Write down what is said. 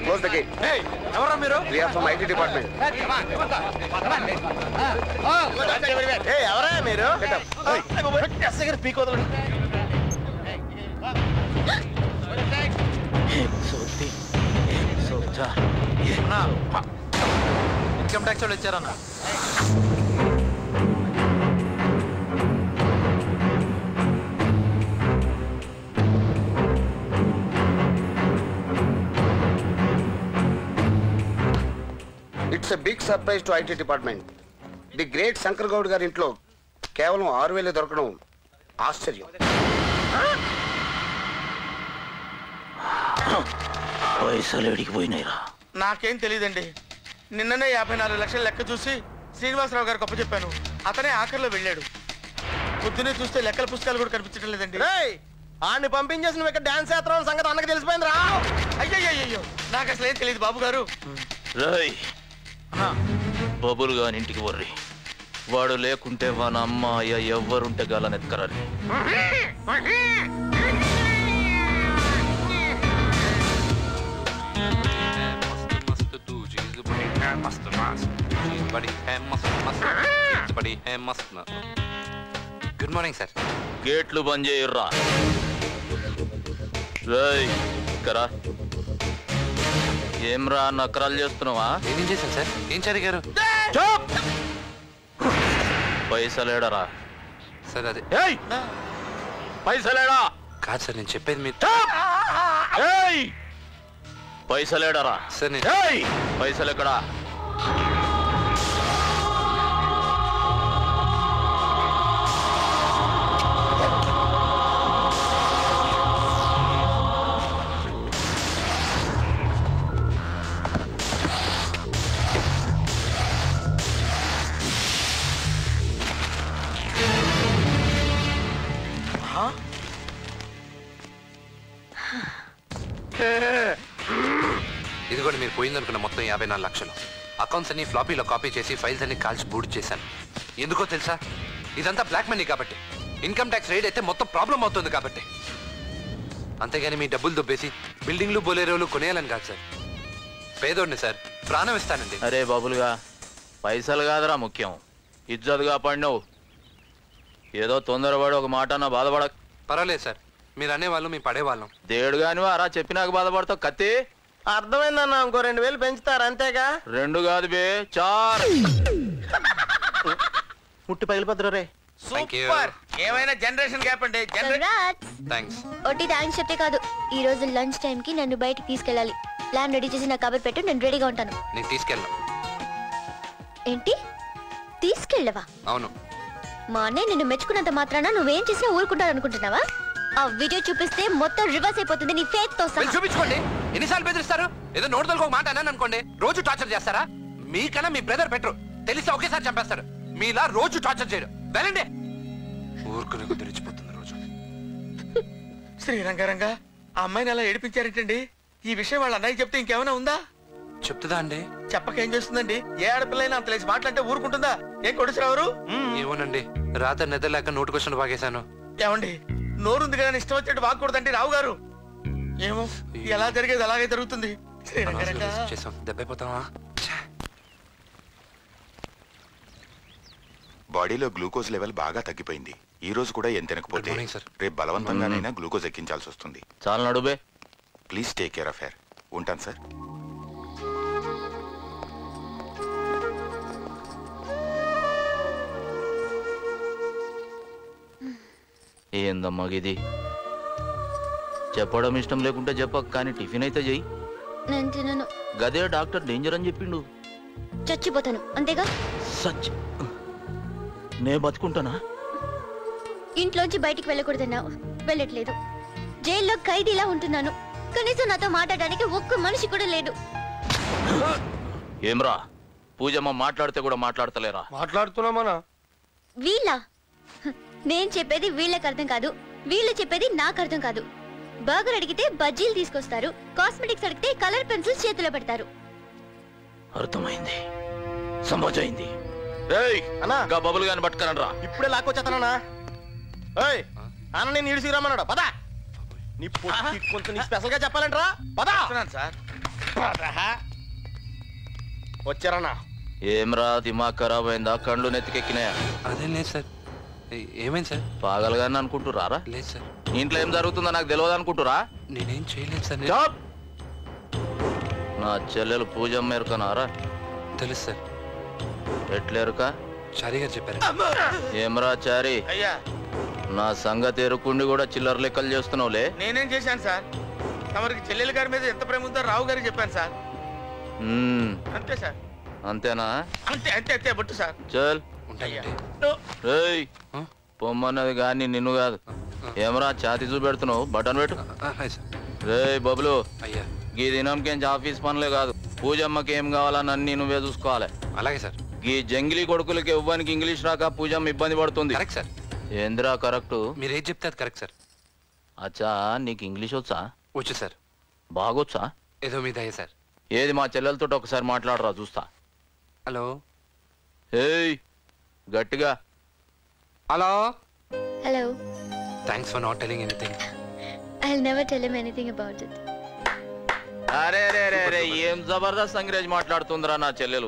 Close the gate. Hey, ఎవరా మీరు? We are from IT department. Hey, ఎవరా మీరు? Get up. ఎస్ దగ్గర పీక్ వదలండి. ఇన్కమ్ ట్యాక్స్ వాళ్ళు వచ్చారన్నా. It's a big surprise to IT department. The great Shankar Gaud గారి ఇంట్లో కేవలం 6,000 దొరకడం ఆశ్చర్యం. పైసలు ఎడికి పోయినాయిరా? నాకేం తెలియదండి. నిన్ననే 54 లక్షల లెక్క చూసి శ్రీనివాసరావు గారికి అప్పచెప్పాను. అతనే ఆఖరిలో వెళ్ళాడు. పొద్దునే చూస్తే లెక్కల పుస్తకాలు కూడా కనిపించడం లేదండి. ఆడిని పంపించేసి నువ్వు ఇక్కడ డాన్స్ చేస్తున్నావు సంగతి అన్నకి తెలిసిపోయింది రా. అయ్యో నాకు అసలు ఏం తెలియదు బాబు గారు. రై బబుల్ గాని ఇంటికి వర్రి. వాడు లేకుంటే వాన అమ్మ అయ్య ఎవ్వరుంటే గాలనెత్కరాలి. Good morning sir. గేట్లు బంద్ చేయర్రా. రై కరా ఏమ్రా నకరాలు చేస్తున్నావా? ఏం చేశాను సార్? ఏం జరిగారు? పైసలేడరా? సార్ అదే పైసలేడా? కాదు సార్, నేను చెప్పేది మీరు. పైసలేడరా? సార్ పైసలు ఎక్కడా? ఇదిగోండి మీరు పోయిందనుకున్న మొత్తం 54 లక్షలు. అకౌంట్స్ అన్ని ఫ్లాపీలో కాపీ చేసి ఫైల్స్ అన్ని కాల్చి బూడ్ చేశాను. ఎందుకో తెలుసా? ఇదంతా బ్లాక్ మనీ కాబట్టి. ఇన్కమ్ ట్యాక్స్ రేట్ అయితే మొత్తం ప్రాబ్లం అవుతుంది కాబట్టి. అంతేగాని మీ డబ్బులు దొబ్బేసి బిల్డింగ్లు బోలేరోలు కొనేయాలని కాదు సార్. పేదోడిని సార్, ప్రాణం ఇస్తానండి. అరే బాబులుగా, పైసలు కాదురా ముఖ్యం, ఇజ్జత్ కాపాడినావు. ఏదో తొందరపడి ఒక మాట నా బాధపడ. పర్వాలేదు సార్, మీరు అనేవాళ్ళు మేము పడేవాళ్ళం. దేవుడు కానివా అరా చెప్పినాక బాధపడతావు. కత్తి అర్థమైందన్న, ఇంకో 2,000 పెంచుతారు అంతేగా. 2 కాదు బే 4. ముట్టి పగిలిపోద్దురు రే. సూపర్. ఏమైనా జనరేషన్ గ్యాప్ అండి. థ్యాంక్స్. ఒట్టి థ్యాంక్స్ చెప్తే కాదు, ఈ రోజు లంచ్ టైం కి నన్ను బయటికి తీసుకెళ్ళాలి. ప్లాన్ రెడీ చేసి నా కబర్ పెట్టు, నేను రెడీగా ఉంటాను. నేను తీసుకెళ్ళను. ఏంటి తీసుకెళ్ళవా? అవును. మా అన్నయ్య నిన్ను మెచ్చుకున్నంత మాత్రాన నువ్వేం చేసినా ఊరుకుంటాను అనుకుంటున్నావా? ఆ వీడియో చూపిస్తే మొత్తం రివర్స్ అయిపోతుంది నీ ఫేత్ తో సహా. చూపించుకోండి. ఎన్నిసార్లు బెదిరిస్తారు? ఏదో నోటుదలకు ఒక మాట అన్నాను అనుకోండి, రోజు టార్చర్ చేస్తారా? మీకన్నా మీ బ్రదర్ బెటర్. తెలిస్తే ఒకేసారి చంపేస్తాడు. మీలా రోజు టార్చర్ చేయడు. వెళ్ళండి. ఊరుకునే తెరిచిపోతుంది రోజు. శ్రీరంగారంగా ఆ అమ్మాయిని అలా ఏడిపించారేంటండి? ఈ విషయం వాళ్ళ అన్నయ్య చెప్తే ఇంకేమైనా ఉందా? చెప్తుందా అండి? చెప్పకేం చేస్తుందండి? ఏ ఆడపిల్లైనా అంత లేచి మాట్లాడితే ఊరుకుంటుందా? ఏం కొడుచురావరు? ఏమోనండి, రాత్రి నిద్రలేక నోటు క్వశ్చన్ బాగేశాను. ఏమండి, నోరుంది కదా ఇష్టం వచ్చినట్టు వాగకూడదండి రావు గారు. ఏమో ఎలా జరిగేది అలాగే జరుగుతుంది. దెబ్బైపోతావా? బాడీలో గ్లూకోజ్ లెవెల్ బాగా తగ్గిపోయింది. ఈ రోజు కూడా ఏం తినకపోతే రేపు బలవంతంగానైనా గ్లూకోజ్ ఎక్కించాల్సి వస్తుంది. చాలా నడుబే. Please take care of her. ఉంటాను సార్. ఏందమ్మా ఇది? చెప్పడం ఇష్టం లేకుంటే చెప్పక, కానీ టిఫిన్ అయితే చెయ్యి. నేను తినను. గదే డాక్టర్ డేంజర్ అని చెప్పిండు. చచ్చిపోతాను అంతేగా. సచ్ నే బతుకుంటానా? ఇంట్లోంచి బయటికి వెళ్ళకూడదన్నావు, వెళ్ళట్లేదు. జైల్లో ఖైదీలా ఉంటున్నాను. కనీసం నాతో మాట్లాడడానికి ఒక్క మనిషి కూడా లేడు. ఏమ్రా పూజమ్మ మాట్లాడితే కూడా మాట్లాడతలేరా? మాట్లాడుతున్నామనా? వీళ్ళ నేను చెప్పేది వీళ్ళకి అర్థం కాదు, వీళ్ళు చెప్పేది నాకు అర్థం కాదు. బర్గర్ అడిగితే బజ్జీలు తీసుకొస్తారు, కాస్మెటిక్స్ అడిగితే కలర్ పెన్సిల్స్ చేతిలో పెడతారు. అర్థమైంది, సంభాజైంది. బబుల్ గాని పట్టుకరండ్రా. ఇప్పుడే లాక్కొచ్చేస్తానా? అన్న నేను ఈడ్చిరమ్మన్నాడు. పదా నీ పొట్టి కొంచెం నీ స్పెషల్ గా చెప్పాలంటరా? పదా సార్ వచ్చారన్నా. ఏమ్రా దిమాగ్ ఖరాబ్ అయిందా? కళ్ళు నెత్తికెక్కినాయా? అదేం లేదు సార్. ఏమైంది సార్? పాగలగాని అనుకుంటురారా? లేదు సార్. ఇంట్లో ఏం జరుగుతుందో నాకు తెలియదు అనుకుంటురా? నేనేం చేయలేదు సార్. చాప్! నా చెల్లెలు పూజమ్మ ఎరుకనారా? తెలుసు సార్. ఎట్లేరుక? చారీ గారు చెప్పారు. ఏమ్రా చారి, అయ్యా నా సంగతి ఎరుకుండి కూడా చిల్లర లెక్కలు చేస్తున్నావులే. నేనేం చేశాను సార్? తమరికి చెల్లెలు గారి మీద ఎంత ప్రేమ ఉందో రావు గారికి చెప్పాను సార్. అంతే సార్. అంతేనా? అంతే అంతే అంతే బొట్టు సార్. చల్. ఉంటాయండి. రేయ్, పొమ్మన్నది కానీ నిన్ను కాదు. ఏమరా ఛాతీ చూపెడుతున్నావు? బటన్ పెట్టు. రేయ్ బబులు, అయ్యా గీ దినంకేంచి ఆఫీస్ పనులే కాదు, పూజమ్మకి ఏం కావాలని అన్ని నువ్వే చూసుకోవాలి. అలాగే సార్. ఈ జంగిలీ కొడుకులకి ఇవ్వడానికి ఇంగ్లీష్ రాక పూజమ్మ ఇబ్బంది పడుతుంది. Correct sir. ఏంద్రా కరెక్ట్? మీరు ఏది చెప్తే అది కరెక్ట్ సార్. అచ్చా, నీకు ఇంగ్లీష్ వచ్చా? వచ్చు సార్. బాగొచ్చా? ఏదో మీద అయ్యా సార్. ఏది మా చెల్లెలతో ఒకసారి మాట్లాడరా చూస్తా. హలో. ఏయ్ గట్టిగా. Hello. Hello. Thanks for not telling anything. I'll never tell him anything about it. అరే రే రే రే, ఏం జబర్దస్త్ అంగ్రేజ్ మాట్లాడుతుందిరా నా చెల్లెలు.